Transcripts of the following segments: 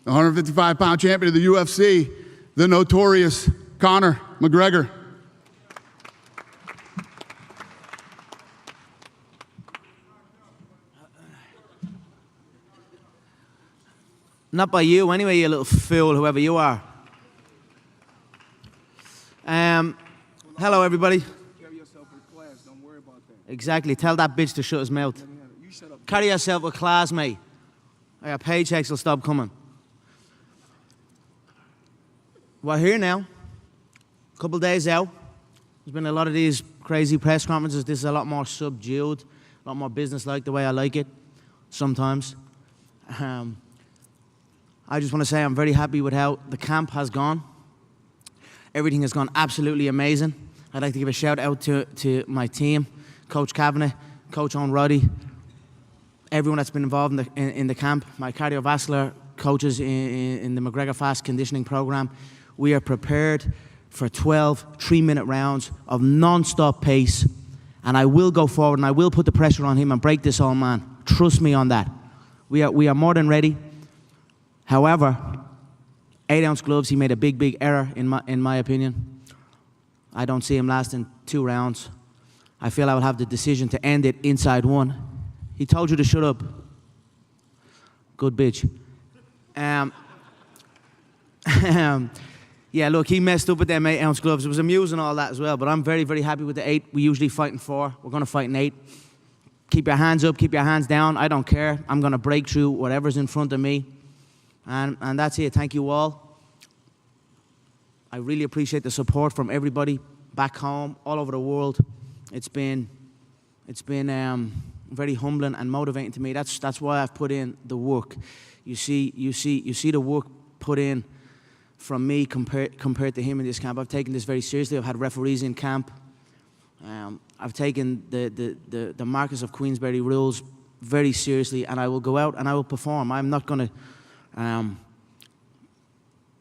the 155-pound champion of the UFC, the Notorious Conor McGregor. Not by you anyway, you little fool, whoever you are. Hello, everybody. Carry yourself with class. Don't worry about that. Exactly. Tell that bitch to shut his mouth. You shut up. Carry yourself with class, mate. Our paychecks will stop coming. We're here now. A couple days out. There's been a lot of these crazy press conferences. This is a lot more subdued, a lot more business-like, the way I like it sometimes. I just want to say I'm very happy with how the camp has gone. Everything has gone absolutely amazing. I'd like to give a shout out to my team, Coach Kavanagh, Coach Owen Roddy, everyone that's been involved in the camp, my cardiovascular coaches in the McGregor Fast Conditioning Program. We are prepared for 12 3-minute rounds of non-stop pace, and I will go forward and I will put the pressure on him and break this old man. Trust me on that. We are more than ready. However, 8-ounce gloves, he made a big error in my opinion. I don't see him lasting 2 rounds. I feel I will have the decision to end it inside 1. He told you to shut up. Good bitch. Yeah, look, he messed up with them 8-ounce gloves. It was amusing all that as well, but I'm very happy with the 8. We usually fight in 4. We're gonna fight in 8. Keep your hands up, keep your hands down. I don't care. I'm gonna break through whatever's in front of me. And that's it. Thank you all. I really appreciate the support from everybody back home, all over the world. It's been very humbling and motivating to me. That's why I've put in the work. You see the work put in from me compared to him in this camp. I've taken this very seriously. I've had referees in camp. I've taken the Marquess of Queensberry rules very seriously, and I will go out and I will perform. I'm not going to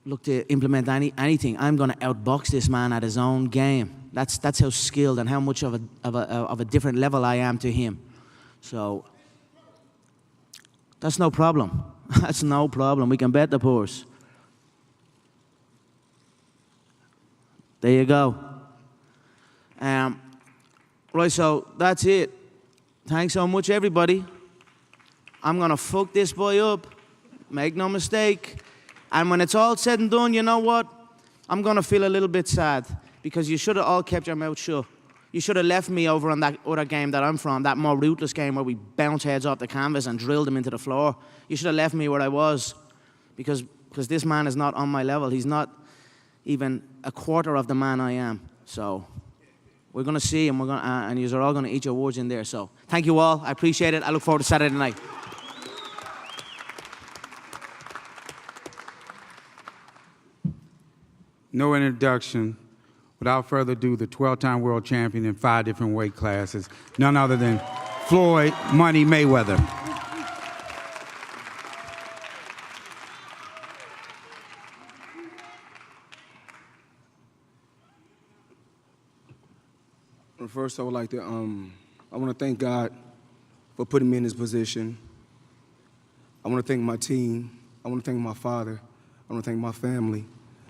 look to implement anything. I'm going to outbox this man at his own game. That's how skilled and how much of a different level I am to him. So that's no problem. That's no problem. We can bet the purse. There you go. Right, so that's it. Thanks so much, everybody. I'm going to fuck this boy up. Make no mistake. And when it's all said and done, you know what? I'm going to feel a little bit sad because you should have all kept your mouth shut. You should have left me over on that other game that I'm from, that more ruthless game where we bounce heads off the canvas and drill them into the floor. You should have left me where I was because this man is not on my level. He's not even a quarter of the man I am. So we're going to see, and and you're all going to eat your words in there. So thank you all. I appreciate it. I look forward to Saturday night. No introduction. Without further ado, the 12-time world champion in 5 different weight classes, none other than Floyd MoneyMayweather. First, I would like to, I want to thank God for putting me in this position. I want to thank my team. I want to thank my father. I want to thank my family.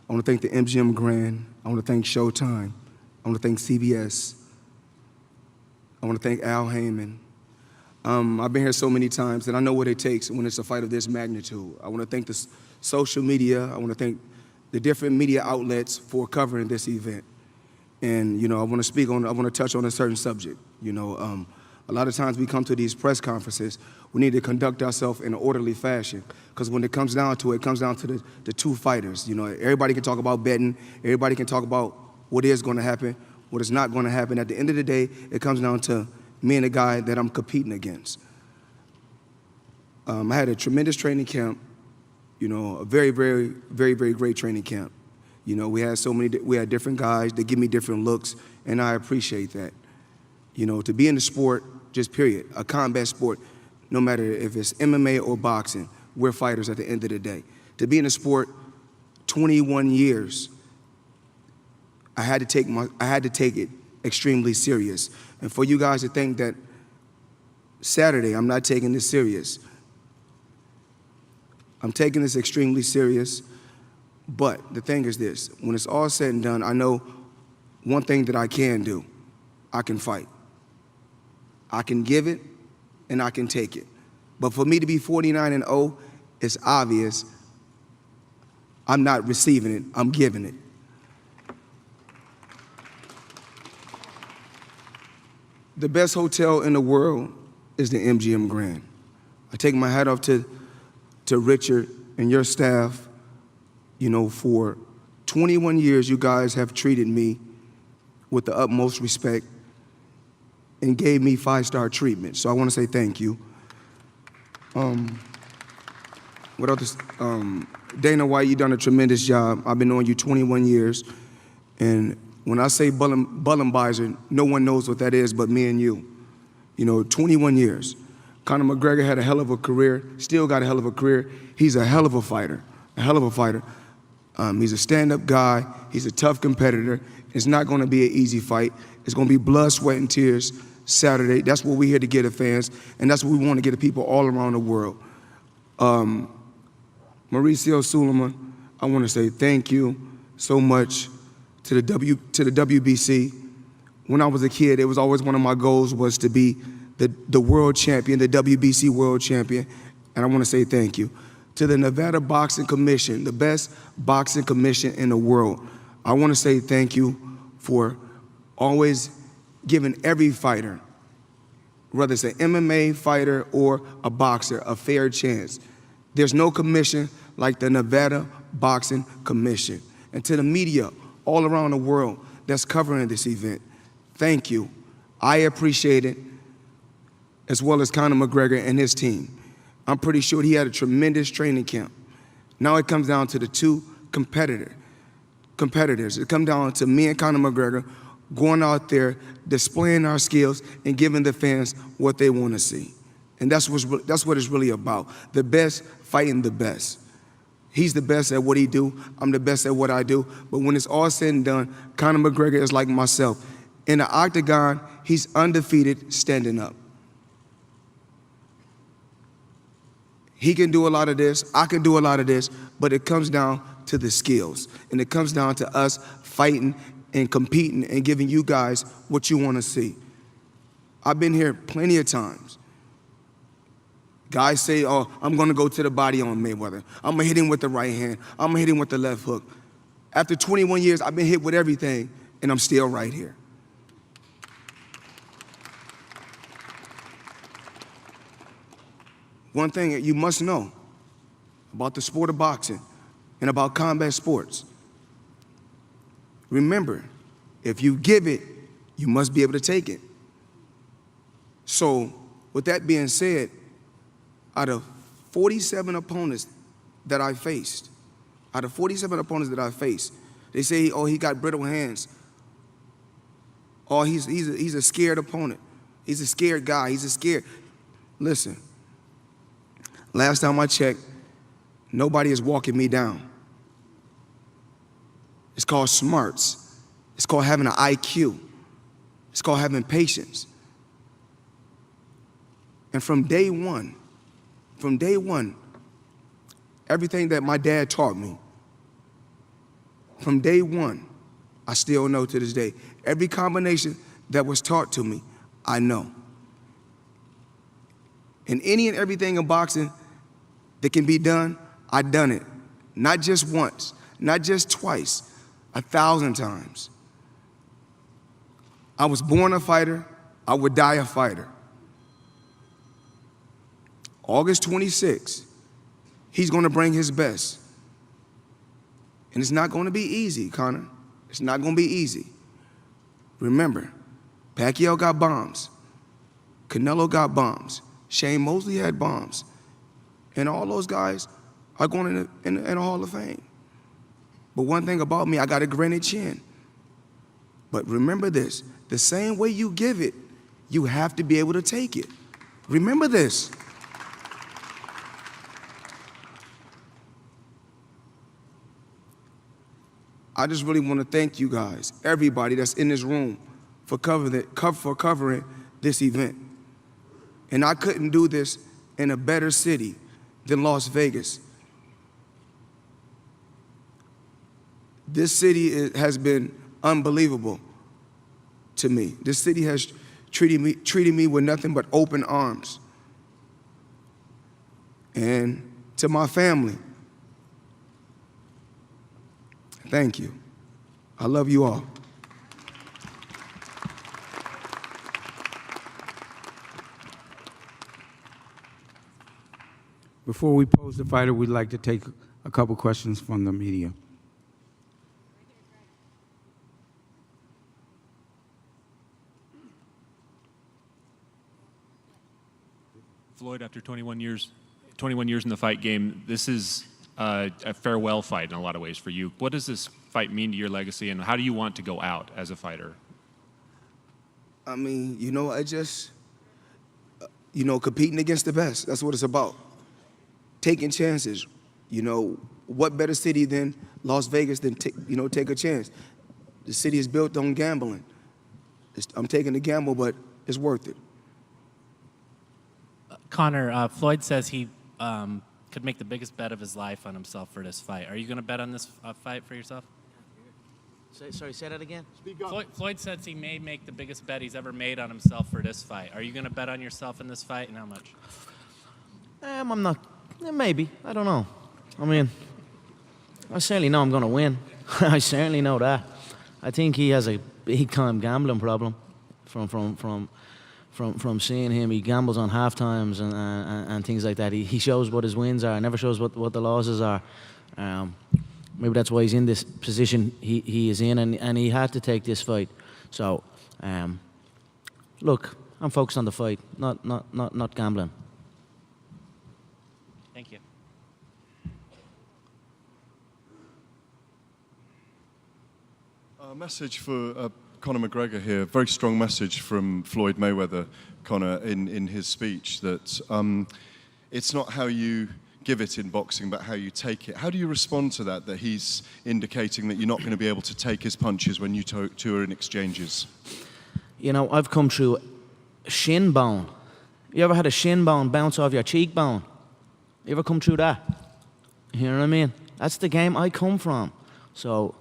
I want to thank the MGM Grand. I want to thank Showtime. I want to thank CBS. I want to thank Al Heyman. I've been here so many times, and I know what it takes when it's a fight of this magnitude. I want to thank the social media. I want to thank the different media outlets for covering this event. And, you know, I want to touch on a certain subject. You know, a lot of times we come to these press conferences, we need to conduct ourselves in an orderly fashion. Because when it comes down to it, it comes down to the 2 fighters. You know, everybody can talk about betting, everybody can talk about what is going to happen, what is not going to happen. At the end of the day, it comes down to me and the guy that I'm competing against. I had a tremendous training camp, you know, a very great training camp. You know, we had different guys that give me different looks, and I appreciate that. You know, to be in the sport, just period, a combat sport, no matter if it's MMA or boxing, we're fighters at the end of the day. To be in the sport 21 years, I had to take it extremely serious. And for you guys to think that Saturday I'm not taking this serious, I'm taking this extremely serious, but the thing is this, when it's all said and done, I know one thing that I can do. I can fight. I can give it, and I can take it. But for me to be 49-0, it's obvious I'm not receiving it, I'm giving it. The best hotel in the world is the MGM Grand. I take my hat off to Richard and your staff. You know, for 21 years, you guys have treated me with the utmost respect and gave me 5-star treatment. So I want to say thank you. What else? Dana White, you've done a tremendous job. I've been knowing you 21 years. And when I say Bullenbeiser, no one knows what that is but me and you. You know, 21 years. Conor McGregor had a hell of a career, still got a hell of a career. He's a hell of a fighter, a hell of a fighter. He's a stand-up guy. He's a tough competitor. It's not going to be an easy fight. It's going to be blood, sweat, and tears Saturday. That's what we're here to get the fans, and that's what we want to get the people all around the world. Mauricio Suleiman, I want to say thank you so much to the WBC. When I was a kid, it was always one of my goals was to be the world champion, the WBC world champion, and I want to say thank you. To the Nevada Boxing Commission, the best boxing commission in the world, I want to say thank you for always giving every fighter, whether it's an MMA fighter or a boxer, a fair chance. There's no commission like the Nevada Boxing Commission. And to the media all around the world that's covering this event, thank you. I appreciate it, as well as Conor McGregor and his team. I'm pretty sure he had a tremendous training camp. Now it comes down to the two competitors. It comes down to me and Conor McGregor going out there, displaying our skills, and giving the fans what they want to see. And that's what it's really about. The best fighting the best. He's the best at what he do. I'm the best at what I do. But when it's all said and done, Conor McGregor is like myself. In the octagon, he's undefeated standing up. He can do a lot of this, I can do a lot of this, but it comes down to the skills. And it comes down to us fighting and competing and giving you guys what you want to see. I've been here plenty of times. Guys say, oh, I'm going to go to the body on Mayweather. I'm going to hit him with the right hand. I'm going to hit him with the left hook. After 21 years, I've been hit with everything, and I'm still right here. One thing that you must know about the sport of boxing and about combat sports, remember, if you give it, you must be able to take it. So, with that being said, out of 47 opponents that I faced, they say, oh, he got brittle hands. Oh, he's a scared opponent. He's a scared guy. He's a scared. Listen. Last time I checked, nobody is walking me down. It's called smarts. It's called having an IQ. It's called having patience. And from day one, everything that my dad taught me, from day one, I still know to this day. Every combination that was taught to me, I know. And any and everything in boxing that can be done, I've done it. Not just once, not just twice, 1,000 times. I was born a fighter, I would die a fighter. August 26th, he's gonna bring his best. And it's not gonna be easy, Conor. It's not gonna be easy. Remember, Pacquiao got bombs. Canelo got bombs. Shane Mosley had bombs. And all those guys are going in the Hall of Fame. But one thing about me, I got a granite chin. But remember this, the same way you give it, you have to be able to take it. Remember this. I just really want to thank you guys, everybody that's in this room, for covering this event. And I couldn't do this in a better city than Las Vegas. This city has been unbelievable to me. This city has treated me with nothing but open arms. And to my family, thank you. I love you all. Before we pose the fighter, we'd like to take a couple questions from the media. Floyd, after 21 years in the fight game, this is a farewell fight in a lot of ways for you. What does this fight mean to your legacy, and how do you want to go out as a fighter? I mean, I just, competing against the best. That's what it's about. Taking chances. What better city than Las Vegas than take a chance? The city is built on gambling. I'm taking the gamble, but it's worth it. Conor, Floyd says he could make the biggest bet of his life on himself for this fight. Are you going to bet on this fight for yourself? Sorry, say that again? Floyd says he may make the biggest bet he's ever made on himself for this fight. Are you going to bet on yourself in this fight, and how much? I'm not. Maybe. I don't know. I mean, I certainly know I'm going to win. I certainly know that. I think he has a big-time gambling problem from seeing him. He gambles on half times and things like that. He shows what his wins are, never shows what the losses are. Maybe that's why he's in this position he is in, and he had to take this fight. So, look, I'm focused on the fight, not gambling. Thank you. A message for Conor McGregor here. Very strong message from Floyd Mayweather, Conor, in his speech that it's not how you give it in boxing, but how you take it. How do you respond to that he's indicating that you're not going to be able to take his punches when you two are in exchanges? I've come through shin bone. You ever had a shin bone bounce off your cheekbone? You ever come through that? You know what I mean? That's the game I come from. So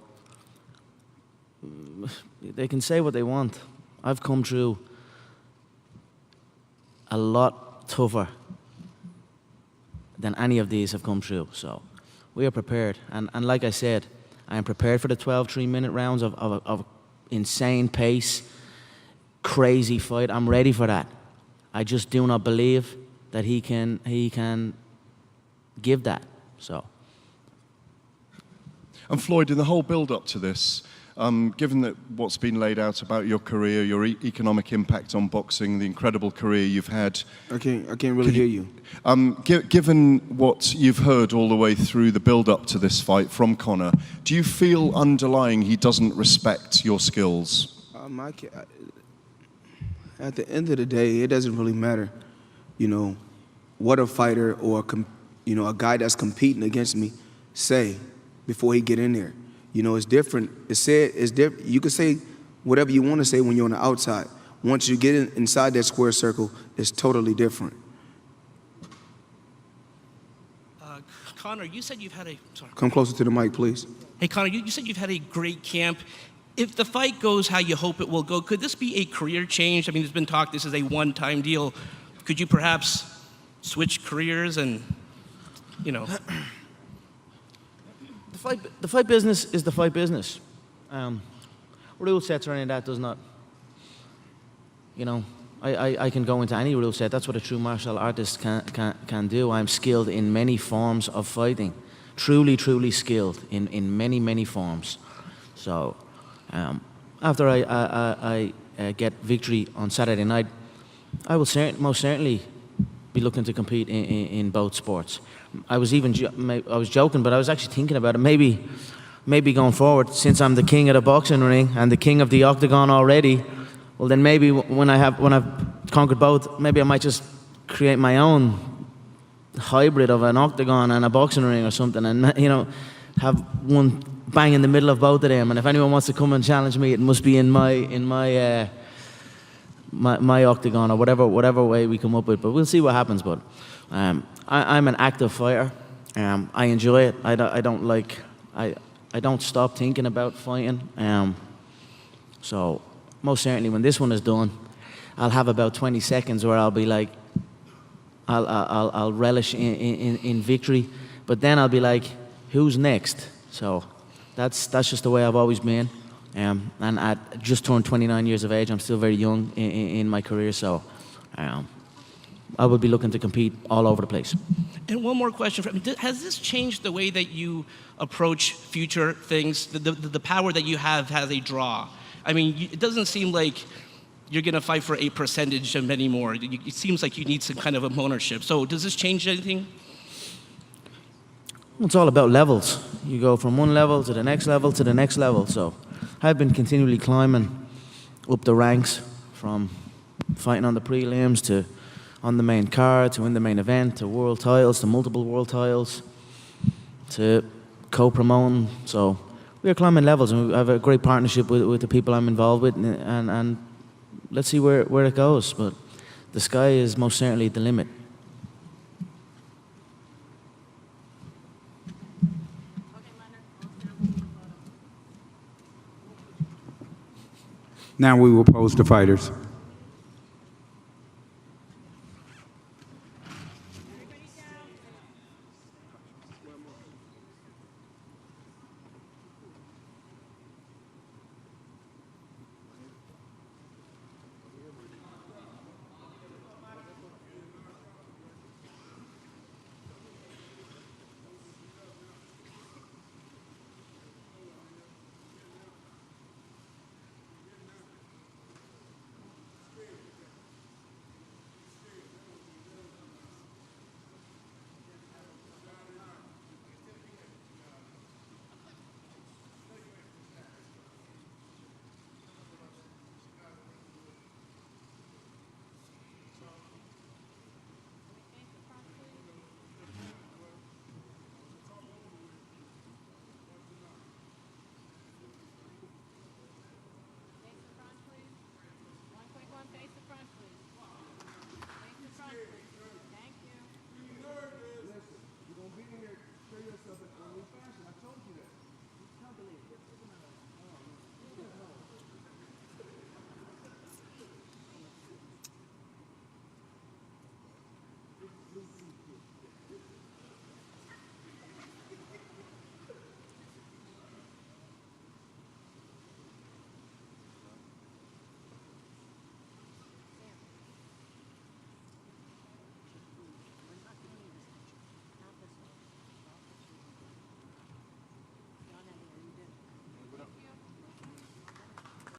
they can say what they want. I've come through a lot tougher than any of these have come through. So we are prepared. And like I said, I am prepared for the 12 3-minute rounds of insane pace, crazy fight. I'm ready for that. I just do not believe that he can give that. So. And Floyd, in the whole build-up to this, given that what's been laid out about your career, your economic impact on boxing, the incredible career you've had, I can't really hear you. Given what you've heard all the way through the build-up to this fight from Conor, do you feel underlying he doesn't respect your skills? At the end of the day, it doesn't really matter, what a fighter or a guy that's competing against me say before he get in there. It's different. It's different. You can say whatever you want to say when you're on the outside. Once you get inside that square circle, it's totally different. Conor, you said you've had a... Sorry. Come closer to the mic, please. Hey, Conor, you said you've had a great camp. If the fight goes how you hope it will go, could this be a career change? I mean, there's been talk this is a one-time deal. Could you perhaps switch careers and, The fight business is the fight business. Rule sets or any of that does not. I can go into any rule set. That's what a true martial artist can do. I'm skilled in many forms of fighting, truly skilled in many forms. So, after I get victory on Saturday night, I will most certainly be looking to compete in both sports. I was joking, but I was actually thinking about it. Maybe going forward, since I'm the king of the boxing ring and the king of the octagon already, well then maybe when I've conquered both, maybe I might just create my own hybrid of an octagon and a boxing ring or something, and have one bang in the middle of both of them. And if anyone wants to come and challenge me, it must be in my octagon or whatever way we come up with. But we'll see what happens. But I'm an active fighter. I enjoy it. I don't stop thinking about fighting. So most certainly when this one is done, I'll have about 20 seconds where I'll be like, I'll relish in victory, but then I'll be like, who's next? So that's just the way I've always been. And I just turned 29 years of age. I'm still very young in my career, so I would be looking to compete all over the place. And one more question. Has this changed the way that you approach future things? The power that you have has a draw. I mean, it doesn't seem like you're going to fight for a percentage of anymore. It seems like you need some kind of ownership. So does this change anything? It's all about levels. You go from one level to the next level to the next level. So I've been continually climbing up the ranks, from fighting on the prelims to on the main card to in the main event to world titles to multiple world titles to co-promoting. So we're climbing levels, and we have a great partnership with the people I'm involved with, and let's see where it goes. But the sky is most certainly the limit. Now we will pose the fighters.